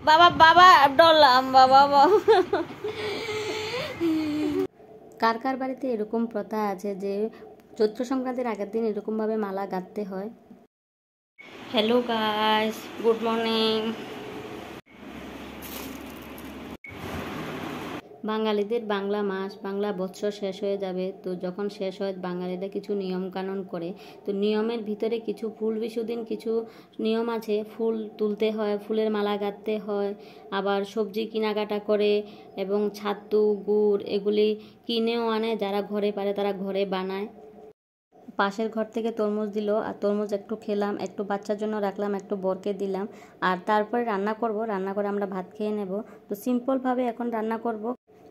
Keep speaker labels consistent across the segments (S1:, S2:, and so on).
S1: বাবা বাবা ডরলাম বাবা। কার কার বাড়িতে এরকম প্রথা আছে যে চৈত্র সংক্রান্তির আগের দিন এরকমভাবে মালা গাঁথতে হয়? Hello guys, good morning. বাঙালিদের বাংলা মাস, বাংলা বছর শেষ হয়ে যাবে। তো যখন শেষ হয় বাঙালিরা কিছু নিয়ম কানুন করে। তো নিয়মের ভিতরে কিছু ফুল বিশুদিন কিছু নিয়ম আছে। ফুল তুলতে হয়, ফুলের মালা গাঁথতে হয়, আবার সবজি কেনাকাটা করে এবং ছাতু গুড় এগুলি কিনেও আনে। যারা ঘরে পারে তারা ঘরে বানায়। পাশের ঘর থেকে তরমুজ দিল, আর তরমুজ একটু খেলাম, একটু বাচ্চার জন্য রাখলাম, একটু বরকে দিলাম। আর তারপরে রান্না করব, রান্না করে আমরা ভাত খেয়ে নেব। তো সিম্পলভাবে এখন রান্না করব।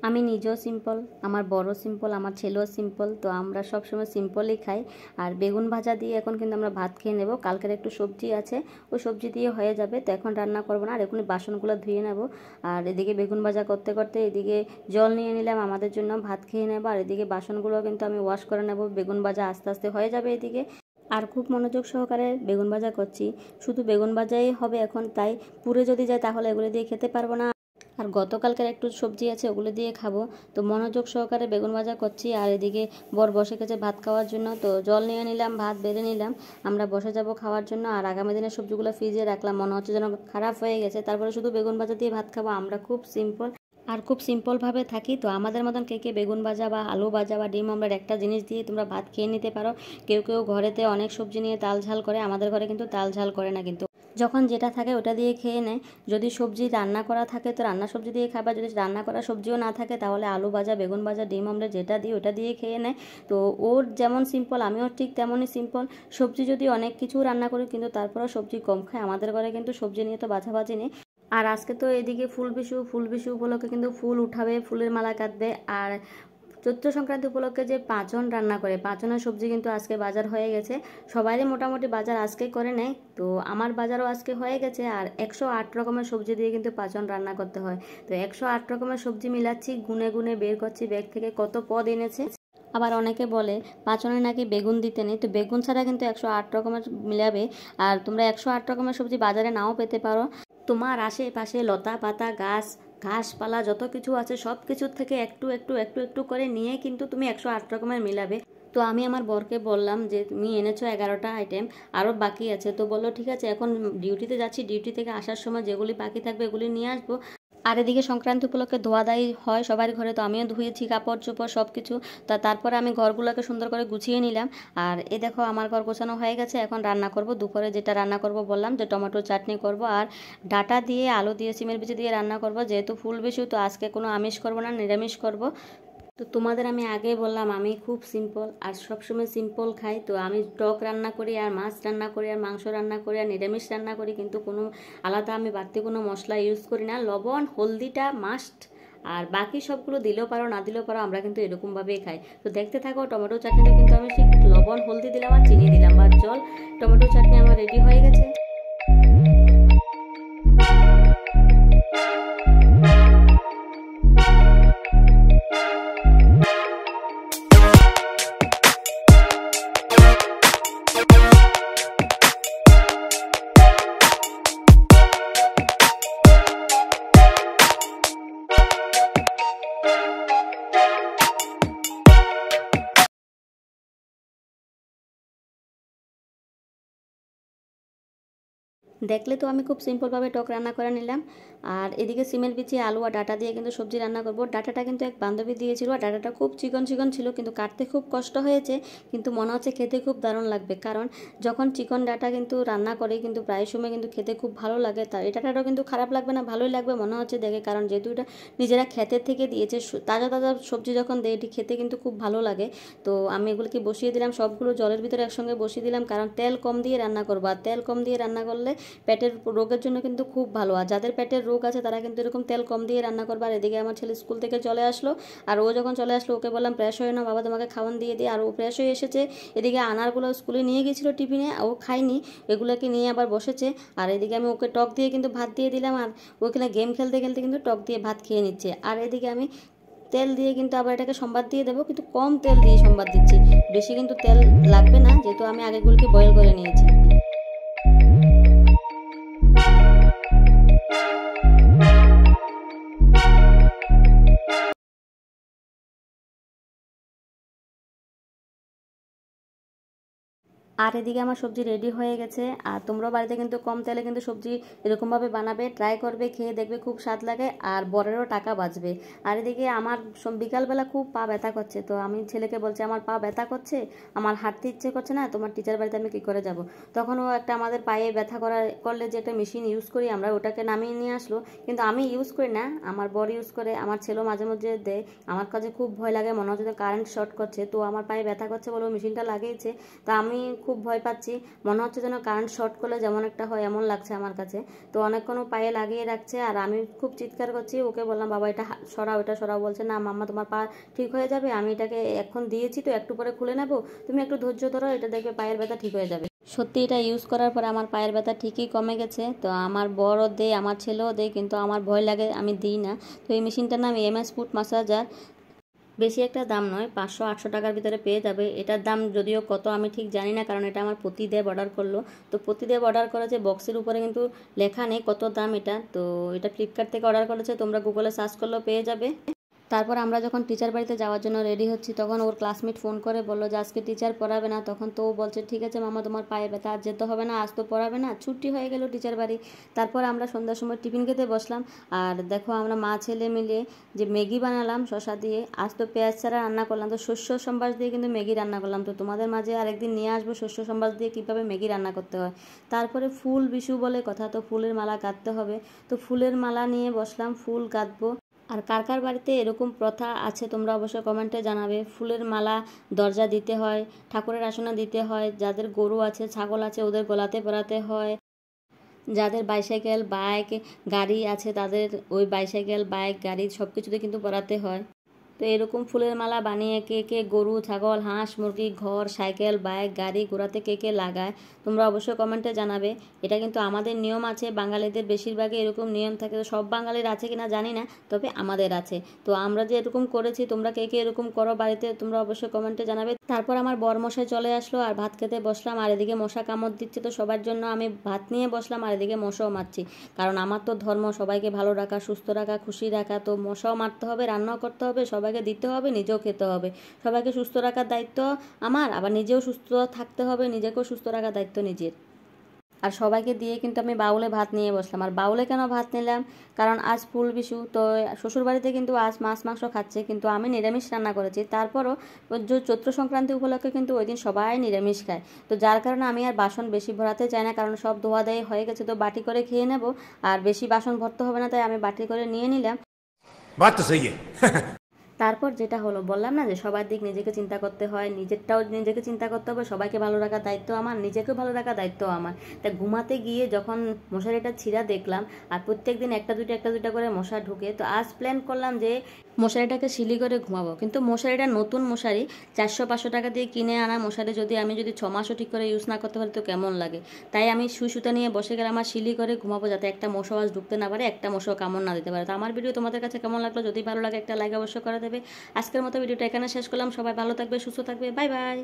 S1: আমি নিজেও সিম্পল, আমার বড় সিম্পল, আমার ছেলেও সিম্পল। তো আমরা সবসময় সিম্পলই খাই। আর বেগুন ভাজা দিয়ে এখন কিন্তু আমরা ভাত খেয়ে নেব। কালকের একটু সবজি আছে, ওই সবজি দিয়ে হয়ে যাবে। তো এখন রান্না করব না, আর এখনই বাসনগুলো ধুয়ে নেব। আর এদিকে বেগুন ভাজা করতে করতে এদিকে জল নিয়ে নিলাম আমাদের জন্য, ভাত খেয়ে নেব। আর এদিকে বাসনগুলো কিন্তু আমি ওয়াশ করে নেব। বেগুন ভাজা আস্তে আস্তে হয়ে যাবে এদিকে। আর খুব মনোযোগ সহকারে বেগুন ভাজা করছি। শুধু বেগুন ভাজাই হবে এখন, তাই পুড়ে যদি যায় তাহলে এগুলো দিয়ে খেতে পারবো না। আর গতকালকের একটু সবজি আছে, ওগুলো দিয়ে খাবো। তো মনোযোগ সহকারে বেগুন ভাজা করছি। আর এদিকে বর বসে গেছে ভাত খাওয়ার জন্য। তো জল নিয়ে নিলাম, ভাত বেড়ে নিলাম, আমরা বসে যাব খাওয়ার জন্য। আর আগামী দিনের সবজিগুলো ফ্রিজে রাখলাম, মনে হচ্ছে যেন খারাপ হয়ে গেছে। তারপরে শুধু বেগুন ভাজা দিয়ে ভাত খাবো। আমরা খুব সিম্পল আর খুব সিম্পলভাবে থাকি। তো আমাদের মতন কে কে বেগুন ভাজা বা আলু ভাজা বা ডিম অমলেট একটা জিনিস দিয়ে তোমরা ভাত খেয়ে নিতে পারো। কেউ কেউ ঘরেতে অনেক সবজি নিয়ে তাল ঝাল করে, আমাদের ঘরে কিন্তু তাল ঝাল করে না। কিন্তু যখন যেটা থাকে ওটা দিয়ে খেয়ে নেয়। যদি সবজি রান্না করা থাকে তো রান্না সবজি দিয়ে খাবা, যদি রান্না করা সবজিও না থাকে তাহলে আলু ভাজা বেগুন ভাজা ডিম অমলেট যেটা দিই ওটা দিয়ে খেয়ে নেয়। তো ওর যেমন সিম্পল আমিও ঠিক তেমনই সিম্পল। সবজি যদি অনেক কিছু রান্না করি কিন্তু তারপরেও সবজি কম খায়। আমাদের ঘরে কিন্তু সবজি নিয়ে তো বাছাবাছি নেই। আর আজকে তো এদিকে ফুল বিশু উপলক্ষে কিন্তু ফুল উঠাবে, ফুলের মালা কাটবে। আর চৈত্র সংক্রান্তি উপলক্ষে যে পাঁচন রান্না করে, পাঁচনের সবজি কিন্তু আজকে বাজার হয়ে গেছে। সবারই মোটামুটি বাজার আজকেই করে নেয়। তো আমার বাজারও আজকে হয়ে গেছে। আর 108 রকমের সবজি দিয়ে কিন্তু পাঁচন রান্না করতে হয়। তো 108 রকমের সবজি মিলাচ্ছি, গুনে গুনে বের করছি ব্যাগ থেকে কত পদ এনেছে। আবার অনেকে বলে পাঁচনে নাকি বেগুন দিতে নেই। তো বেগুন ছাড়া কিন্তু 108 রকমের মিলাবে। আর তোমরা 108 রকমের সবজি বাজারে নাও পেতে পারো। তোমার আশেপাশে লতা পাতা ঘাসপালা যত কিছু আছে সব কিছুর থেকে একটু একটু একটু একটু করে নিয়ে কিন্তু তুমি 108 রকমের মিলাবে। তো আমি আমার বরকে বললাম যে তুমি এনেছো 11টা আইটেম, আরও বাকি আছে। তো বললো ঠিক আছে, এখন ডিউটিতে যাচ্ছি, ডিউটি থেকে আসার সময় যেগুলি বাকি থাকবে এগুলি নিয়ে আসবো। আর এদিকে সংক্রান্তি উপলক্ষে ধোয়াধাই হয় সবার ঘরে। তো আমিও ধুয়েছি কাপড় চোপড় সব কিছু। তারপরে আমি ঘরগুলোকে সুন্দর করে গুছিয়ে নিলাম। আর এই দেখো আমার ঘর গোছানো হয়ে গেছে। এখন রান্না করব, দুপুরে যেটা রান্না করব বললাম যে টমেটো চাটনি করব, আর ডাটা দিয়ে আলু দিয়ে সিমের বিচি দিয়ে রান্না করব। যেহেতু ফুল বিশু তো আজকে কোনো আমিষ করব না, নিরামিষ করব। তো তোমাদের আমি আগে বললাম আমি খুব সিম্পল আর সবসময় সিম্পল খাই। তো আমি টক রান্না করি আর মাছ রান্না করি আর মাংস রান্না করি আর নিরামিষ রান্না করি, কিন্তু কোনো আলাদা আমি বাড়তি কোনো মশলা ইউজ করি না। লবণ হলদিটা মাস্ট, আর বাকি সবগুলো দিলেও পারো না দিলেও পারো, আমরা কিন্তু এরকমভাবেই খাই। তো দেখতে থাকো, টমেটো চাটনিটা কিন্তু আমি ঠিক লবণ হলদি দিলাম আর চিনি দিলাম বা জল। টমেটো চাটনি আমার রেডি হয়ে গেছে। দেখলে তো আমি খুব সিম্পলভাবে টক রান্না করে নিলাম। আর এদিকে সিমের বিচি আলু আর ডাটা দিয়ে কিন্তু সবজি রান্না করব। ডাটাটা কিন্তু এক বান্ধবী দিয়েছিল, আর ডাটাটা খুব চিকন চিকন ছিল, কিন্তু কাটতে খুব কষ্ট হয়েছে, কিন্তু মনে হচ্ছে খেতে খুব দারুণ লাগবে। কারণ যখন চিকন ডাটা কিন্তু রান্না করে কিন্তু প্রায় সময় কিন্তু খেতে খুব ভালো লাগে। তার এই ডাটাটাও কিন্তু খারাপ লাগবে না, ভালোই লাগবে মনে হচ্ছে দেখে। কারণ যেহেতু এটা নিজেরা ক্ষেতের থেকে দিয়েছে, তাজা তাজা সবজি যখন দেয় এটি খেতে কিন্তু খুব ভালো লাগে। তো আমি এগুলোকে বসিয়ে দিলাম, সবগুলো জলের ভিতরে একসঙ্গে বসিয়ে দিলাম। কারণ তেল কম দিয়ে রান্না করবো, আর তেল কম দিয়ে রান্না করলে পেটের রোগের জন্য কিন্তু খুব ভালো। আর যাদের পেটের রোগ আছে তারা কিন্তু এরকম তেল কম দিয়ে রান্না করবে। আর এদিকে আমার ছেলে স্কুল থেকে চলে আসলো, আর ও যখন চলে আসলো ওকে বললাম ফ্রেশ হয়ে নাও বাবা, তোমাকে খাওয়ান দিয়ে দিই। আর ও ফ্রেশ হয়ে এসেছে। এদিকে আনারগুলো স্কুলে নিয়ে গেছিলো টিফিনে, ও খায়নি, এগুলোকে নিয়ে আবার বসেছে। আর এদিকে আমি ওকে টক দিয়ে কিন্তু ভাত দিয়ে দিলাম, আর ওখানে গেম খেলতে খেলতে কিন্তু টক দিয়ে ভাত খেয়ে নিচ্ছে। আর এদিকে আমি তেল দিয়ে কিন্তু আবার এটাকে সম্বাদ দিয়ে দেবো, কিন্তু কম তেল দিয়ে সম্বাদ দিচ্ছি, বেশি কিন্তু তেল লাগবে না, যেহেতু আমি আগেগুলোকে বয়েল করে নিয়েছি। আর এদিকে আমার সবজি রেডি হয়ে গেছে। আর তোমরাও বাড়িতে কিন্তু কম তেলে কিন্তু সবজি এরকমভাবে বানাবে, ট্রাই করবে, খেয়ে দেখবে খুব স্বাদ লাগে আর বরেরও টাকা বাঁচবে। আর এদিকে আমার বিকালবেলা খুব পা ব্যথা করছে, তো আমি ছেলেকে বলছি আমার পা ব্যথা করছে, আমার হাঁটতে ইচ্ছে করছে না, তোমার টিচার বাড়িতে আমি কী করে যাব। তখন ও একটা আমাদের পায়ে ব্যথা করলে যে একটা মেশিন ইউজ করি আমরা, ওটাকে নামিয়ে নিয়ে আসলো। কিন্তু আমি ইউজ করি না, আমার বর ইউজ করে, আমার ছেলেও মাঝে মধ্যে দেয়। আমার কাছে খুব ভয় লাগে, মনে হচ্ছে কারেন্ট শর্ট করছে, তো আমার পায়ে ব্যথা করছে বলে মেশিনটা লাগিয়েছে। তো আমি খুব ভয় পাচ্ছি, মনে হচ্ছে যেন কারেন্ট শর্ট করলে যেমন একটা হয় এমন লাগছে আমার কাছে। তো অনেকক্ষণ পায়ে লাগিয়ে রাখছে আর আমি খুব চিৎকার করছি, ওকে বললাম বাবা এটা সরাও, এটা সরাও। বলছে না মাম্মা তোমার পা ঠিক হয়ে যাবে, আমি এটাকে এখন দিয়েছি তো একটু পরে খুলে নেবো, তুমি একটু ধৈর্য ধরো, এটা দেখবে পায়ের ব্যথা ঠিক হয়ে যাবে। সত্যি এটা ইউজ করার পরে আমার পায়ের ব্যথা ঠিকই কমে গেছে। তো আমার বড়ও দেয়, আমার ছেলেও দেয়, কিন্তু আমার ভয় লাগে, আমি দিই না। তো এই মেশিনটার নাম এমএস ফুট মাসাজার। বেশি একটা দাম নয়, 500-800 টাকার ভিতরে পেয়ে যাবে। এটার দাম যদিও কত আমি ঠিক জানি না, কারণ এটা আমার প্রতিদেব অর্ডার করলো। তো প্রতিদেব অর্ডার করেছে, বক্সের উপরে কিন্তু লেখা নেই কত দাম এটা। তো এটা ফ্লিপকার্ট থেকে অর্ডার করেছে, তোমরা গুগলে সার্চ করলেও পেয়ে যাবে। তারপর আমরা যখন টিচার বাড়িতে যাওয়ার জন্য রেডি হচ্ছি, তখন ওর ক্লাসমেট ফোন করে বললো যে আজকে টিচার পড়াবে না। তখন তো ও বলছে ঠিক আছে মামা তোমার পায়ে ব্যথা, আজ যেতে হবে না, আজ তো পড়াবে না, ছুটি হয়ে গেল টিচার বাড়ি। তারপর আমরা সন্ধ্যার সময় টিফিন খেতে বসলাম। আর দেখো আমরা মা ছেলে মিলে যে ম্যাগি বানালাম শসা দিয়ে। আজ তো পেঁয়াজ ছাড়া রান্না করলাম, তো শস্য সম্বাস দিয়ে কিন্তু ম্যাগি রান্না করলাম। তো তোমাদের মাঝে আরেকদিন নিয়ে আসবো শস্য সম্বাস দিয়ে কীভাবে ম্যাগি রান্না করতে হয়। তারপরে ফুল বিশু বলে কথা, তো ফুলের মালা গাঁথতে হবে। তো ফুলের মালা নিয়ে বসলাম, ফুল গাঁথবো। আর কার কার বাড়িতে এরকম প্রথা আছে তোমরা অবশ্যই কমেন্টে জানাবে। ফুলের মালা দরজা দিতে হয়, ঠাকুরের আসনে দিতে হয়, যাদের গরু আছে ছাগল আছে ওদের গলাতে পরাতে হয়, যাদের বাইসাইকেল বাইক গাড়ি আছে তাদের ওই বাইসাইকেল বাইক গাড়ি সব কিছুতে কিন্তু পরাতে হয়। তো এরকম ফুলের মালা বানিয়ে কে কে গরু ছাগল হাঁস মুরগি ঘর সাইকেল বাইক গাড়ি ঘোড়াতে কে কে লাগায় তোমরা অবশ্যই কমেন্টে জানাবে। এটা কিন্তু আমাদের নিয়ম আছে, বাঙালিদের বেশিরভাগই এরকম নিয়ম থাকে। তো সব বাঙালির আছে কিনা জানি না, তবে আমাদের আছে। তো আমরা যে এরকম করেছি, তোমরা কে কে এরকম করো বাড়িতে তোমরা অবশ্যই কমেন্টে জানাবে। তারপর আমার বরমশাই চলে আসলো আর ভাত খেতে বসলাম। আর এদিকে মশা কামড় দিচ্ছে, তো সবার জন্য আমি ভাত নিয়ে বসলাম আর এদিকে মশাও মারছি, কারণ আমার তো ধর্ম সবাইকে ভালো রাখা সুস্থ রাখা খুশি রাখা। তো মশাও মারতে হবে, রান্নাও করতে হবে, সবাইকে দিতে হবে, নিজেও খেতে হবে। সবাইকে সুস্থ রাখার দায়িত্ব আমার, আবার নিজেও সুস্থ থাকতে হবে, নিজেকেও সুস্থ রাখার দায়িত্ব নিজের। আর সবাইকে দিয়ে কিন্তু আমি বাউলে ভাত নিয়ে বসলাম। আর বাউলে কেন ভাত নিলাম, কারণ আজ ফুল বিশু। তো শ্বশুরবাড়িতে কিন্তু আজ মাছ মাংস খাচ্ছে, কিন্তু আমি নিরামিষ রান্না করেছি। তারপরও যে চৈত্র সংক্রান্তি উপলক্ষে কিন্তু ওই দিন সবাই নিরামিষ খায়। তো যার কারণে আমি আর বাসন বেশি ভরাতে চাই না, কারণ সব ধোয়া দেয় হয়ে গেছে, তো বাটি করে খেয়ে নেব। আর বেশি বাসন ভরতে হবে না, তাই আমি বাটি করে নিয়ে নিলাম।
S2: बात तो सही है।
S1: তারপর যেটা হলো বললাম না যে সবার দিক নিজেকে চিন্তা করতে হয়, নিজেরটাও নিজেকে চিন্তা করতে হবে, সবাইকে ভালো রাখার দায়িত্ব আমার, নিজেকেও ভালো রাখার দায়িত্ব আমার। তা ঘুমাতে গিয়ে যখন মশারিটা ছিঁড়া দেখলাম, আর প্রত্যেক দিন একটা দুইটা করে মশা ঢুকে, তো আজ প্ল্যান করলাম যে মশারিটাকে সিলি করে ঘুমাবো। কিন্তু মশারিটা নতুন মশারি, 400-500 টাকা দিয়ে কিনে আনা মশারি, আমি যদি 6 মাসও ঠিক করে ইউজ না করতে পারি তো কেমন লাগে। তাই আমি সুই সুতা নিয়ে বসে গেলাম আর সিলি করে ঘুমাবো, যাতে একটা মশা আজ ঢুকতে না পারে, একটা মশাও কামড় না দিতে পারে। তো আমার ভিডিও তোমাদের কাছে কেমন লাগলো, যদি ভালো লাগে একটা লাইক অবশ্যই করে দেবে। আজকের মতো ভিডিওটা এখানে শেষ করলাম, সবাই ভালো থাকবে সুস্থ থাকবে, বাই বাই।